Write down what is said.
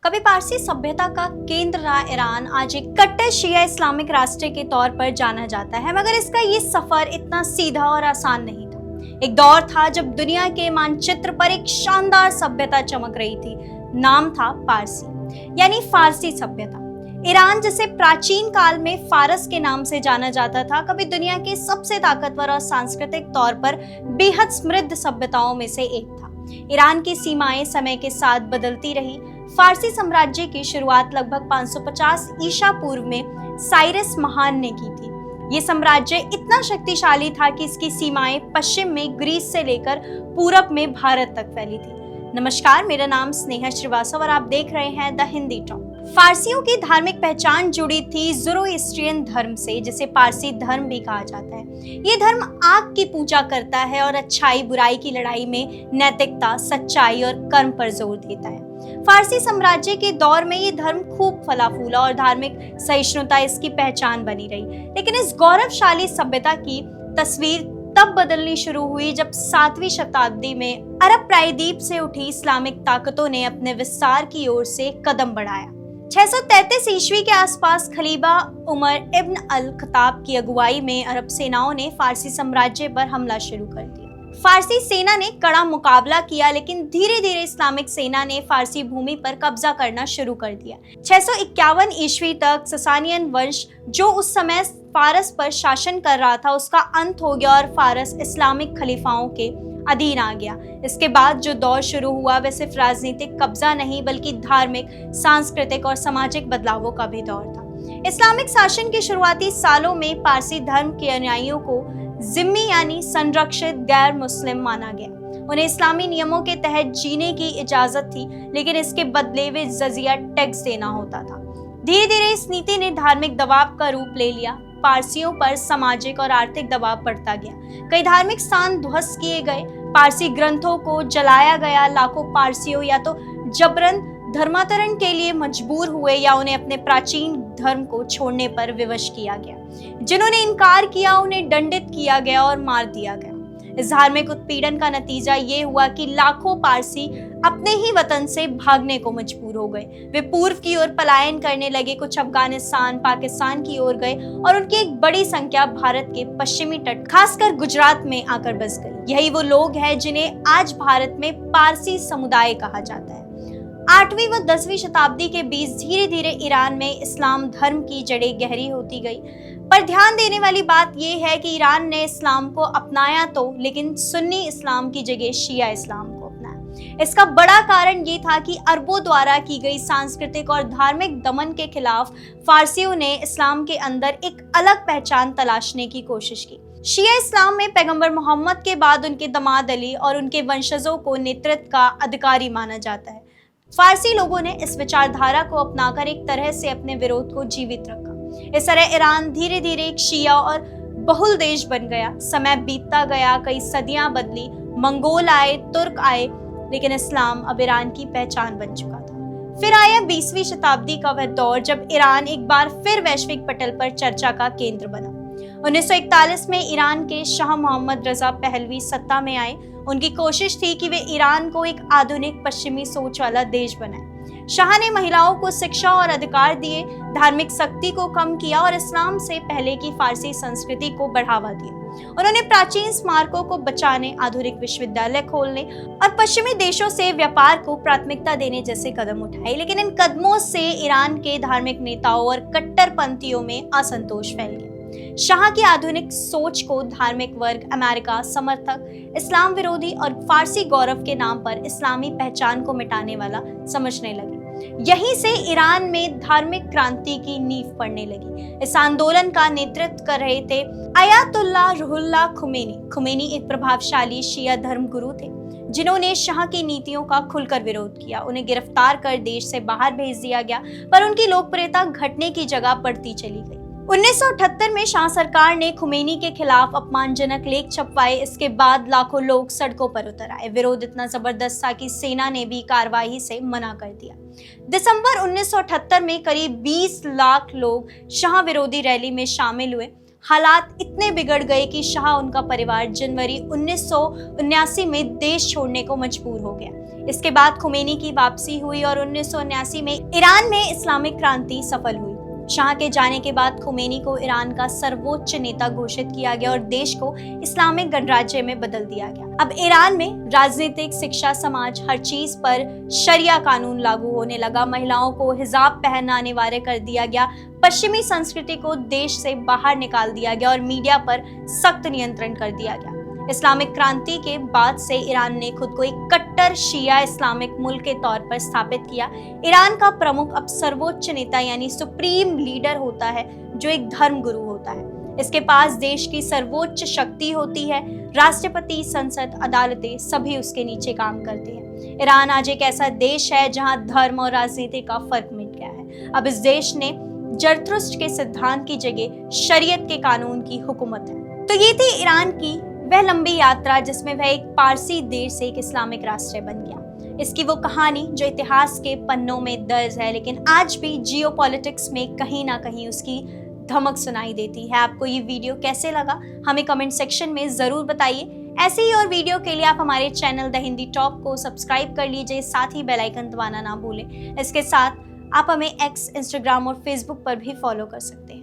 कभी पारसी सभ्यता का केंद्र रहा ईरान आज एक कट्टर शिया इस्लामिक राष्ट्र के तौर पर जाना जाता है, मगर इसका ये सफर इतना सीधा और आसान नहीं था। एक दौर था जब दुनिया के मानचित्र पर एक शानदार सभ्यता चमक रही थी। नाम था पारसी, यानी फारसी सभ्यता। ईरान, जिसे प्राचीन काल में फारस के नाम से जाना जाता था, कभी दुनिया के सबसे ताकतवर और सांस्कृतिक तौर पर बेहद समृद्ध सभ्यताओं में से एक था। ईरान की सीमाएं समय के साथ बदलती रही। फारसी साम्राज्य की शुरुआत लगभग 550 ईसा पूर्व में साइरस महान ने की थी। ये साम्राज्य इतना शक्तिशाली था कि इसकी सीमाएं पश्चिम में ग्रीस से लेकर पूरब में भारत तक फैली थी। नमस्कार, मेरा नाम स्नेहा श्रीवास्तव और आप देख रहे हैं द हिंदी टॉक। फारसियों की धार्मिक पहचान जुड़ी थी ज़ोरोएस्ट्रियन धर्म से, जिसे पारसी धर्म भी कहा जाता है। ये धर्म आग की पूजा करता है और अच्छाई बुराई की लड़ाई में नैतिकता, सच्चाई और कर्म पर जोर देता है। फारसी साम्राज्य के दौर में ये धर्म खूब फला फूला और धार्मिक सहिष्णुता इसकी पहचान बनी रही। लेकिन इस गौरवशाली सभ्यता की तस्वीर तब बदलनी शुरू हुई जब 7वीं शताब्दी में अरब प्रायद्वीप से उठी इस्लामिक ताकतों ने अपने विस्तार की ओर से कदम बढ़ाया। 633 ईस्वी के आसपास खलीफा उमर इब्न अल खत्ताब की अगुवाई में अरब सेनाओं ने फारसी साम्राज्य पर हमला शुरू कर दिया। फारसी सेना ने कड़ा मुकाबला किया, लेकिन धीरे धीरे इस्लामिक सेना ने फारसी भूमि पर कब्जा करना शुरू कर दिया। 651 ईस्वी तक ससानियन वंश, जो उस समय फारस पर शासन कर रहा था, उसका अंत हो गया और फारस इस्लामिक खलीफाओं के अधीन आ गया। इसके बाद जो दौर शुरू हुआ वह सिर्फ राजनीतिक कब्जा नहीं, बल्कि धार्मिक, सांस्कृतिक और सामाजिक बदलावों का भी दौर था। इस्लामिक शासन के शुरुआती सालों में पारसी धर्म के अनुयायियों को जिम्मी यानी संरक्षित गैर मुस्लिम माना गया। उन्हें इस्लामी नियमों के तहत जीने की इजाजत थी, लेकिन इसके बदले वे जजिया टैक्स देना होता था। धीरे धीरे इस नीति ने धार्मिक दबाव का रूप ले लिया। पारसियों पर सामाजिक और आर्थिक दबाव बढ़ता गया। कई धार्मिक स्थान ध्वस्त किए गए, पारसी ग्रंथों को जलाया गया। लाखों पारसियों या तो जबरन धर्मांतरण के लिए मजबूर हुए या उन्हें अपने प्राचीन धर्म को छोड़ने पर विवश किया गया। जिन्होंने इनकार किया उन्हें दंडित किया गया और मार दिया गया। इस धार्मिक उत्पीड़न का नतीजा ये हुआ कि लाखों पारसी अपने ही वतन से भागने को मजबूर हो गए। वे पूर्व की ओर पलायन करने लगे। कुछ अफगानिस्तान, पाकिस्तान की ओर गए और उनकी एक बड़ी संख्या भारत के पश्चिमी तट, खासकर गुजरात में आकर बस गई। यही वो लोग हैं जिन्हें आज भारत में पारसी समुदाय कहा जाता है। 8वीं व 10वीं शताब्दी के बीच धीरे धीरे ईरान में इस्लाम धर्म की जड़ें गहरी होती गई। पर ध्यान देने वाली बात यह है कि ईरान ने इस्लाम को अपनाया तो, लेकिन सुन्नी इस्लाम की जगह शिया इस्लाम को अपनाया। इसका बड़ा कारण ये था कि अरबों द्वारा की गई सांस्कृतिक और धार्मिक दमन के खिलाफ फारसियों ने इस्लाम के अंदर एक अलग पहचान तलाशने की कोशिश की। शिया इस्लाम में पैगंबर मोहम्मद के बाद उनके दामाद अली और उनके वंशजों को नेतृत्व का अधिकारी माना जाता है। फारसी लोगों ने इस विचारधारा को अपनाकर एक तरह से अपने विरोध को जीवित रखा। इस तरह ईरान धीरे धीरे एक शिया और बहुल देश बन गया। समय बीतता गया, कई सदियां बदली, मंगोल आए, तुर्क आए, लेकिन इस्लाम अब ईरान की पहचान बन चुका था। फिर आया 20वीं शताब्दी का वह दौर जब ईरान एक बार फिर वैश्विक पटल पर चर्चा का केंद्र बना। 1941 में ईरान के शाह मोहम्मद रजा पहलवी सत्ता में आए। उनकी कोशिश थी कि वे ईरान को एक आधुनिक पश्चिमी सोच वाला देश बनाए। शाह ने महिलाओं को शिक्षा और अधिकार दिए, धार्मिक सख्ती को कम किया और इस्लाम से पहले की फारसी संस्कृति को बढ़ावा दिया। उन्होंने प्राचीन स्मारकों को बचाने, आधुनिक विश्वविद्यालय खोलने और पश्चिमी देशों से व्यापार को प्राथमिकता देने जैसे कदम उठाए। लेकिन इन कदमों से ईरान के धार्मिक नेताओं और कट्टरपंथियों में असंतोष फैल गया। शाह की आधुनिक सोच को धार्मिक वर्ग, अमेरिका समर्थक, इस्लाम विरोधी और फारसी गौरव के नाम पर इस्लामी पहचान को मिटाने वाला समझने लगे। यहीं से ईरान में धार्मिक क्रांति की नींव पड़ने लगी। इस आंदोलन का नेतृत्व कर रहे थे अयातुल्लाह रुहुल्लाह खुमैनी। खुमैनी एक प्रभावशाली शिया धर्म गुरु थे, जिन्होंने शाह की नीतियों का खुलकर विरोध किया। उन्हें गिरफ्तार कर देश से बाहर भेज दिया गया, पर उनकी लोकप्रियता घटने की जगह बढ़ती चली गई। 1978 में शाह सरकार ने खुमैनी के खिलाफ अपमानजनक लेख छपवाए। इसके बाद लाखों लोग सड़कों पर उतर आए। विरोध इतना जबरदस्त था कि सेना ने भी कार्रवाई से मना कर दिया। दिसंबर 1978 में करीब 20 लाख लोग शाह विरोधी रैली में शामिल हुए। हालात इतने बिगड़ गए कि शाह उनका परिवार जनवरी 1979 में देश छोड़ने को मजबूर हो गया। इसके बाद खुमैनी की वापसी हुई और 1979 में ईरान में इस्लामिक क्रांति सफल हुई। शाह के जाने के बाद खुमैनी को ईरान का सर्वोच्च नेता घोषित किया गया और देश को इस्लामिक गणराज्य में बदल दिया गया। अब ईरान में राजनीतिक, शिक्षा, समाज, हर चीज पर शरिया कानून लागू होने लगा। महिलाओं को हिजाब पहनना अनिवार्य कर दिया गया। पश्चिमी संस्कृति को देश से बाहर निकाल दिया गया और मीडिया पर सख्त नियंत्रण कर दिया गया। इस्लामिक क्रांति के बाद से ईरान ने खुद को एक कट्टर शिया इस्लामिक मुल्क के तौर पर स्थापित किया। ईरान का प्रमुख अब सर्वोच्च नेता यानी सुप्रीम लीडर होता है, जो एक धर्म गुरु होता है। इसके पास देश की सर्वोच्च शक्ति होती है। राष्ट्रपति, संसद, अदालतें सभी उसके नीचे काम करते हैं। ईरान आज एक ऐसा देश है जहां धर्म और राजनीति का फर्क मिट गया है। अब इस देश ने जरतुश्त के सिद्धांत की जगह शरीयत के कानून की हुकूमत है। तो ये थी ईरान की वह लंबी यात्रा जिसमें वह एक पारसी देश से एक इस्लामिक राष्ट्र बन गया। इसकी वो कहानी जो इतिहास के पन्नों में दर्ज है, लेकिन आज भी जियोपॉलिटिक्स में कहीं ना कहीं उसकी धमक सुनाई देती है। आपको ये वीडियो कैसे लगा हमें कमेंट सेक्शन में जरूर बताइए। ऐसे ही और वीडियो के लिए आप हमारे चैनल द हिंदी टॉप को सब्सक्राइब कर लीजिए, साथ ही बेल आइकन दबाना ना भूलें। इसके साथ आप हमें एक्स, इंस्टाग्राम और फेसबुक पर भी फॉलो कर सकते हैं।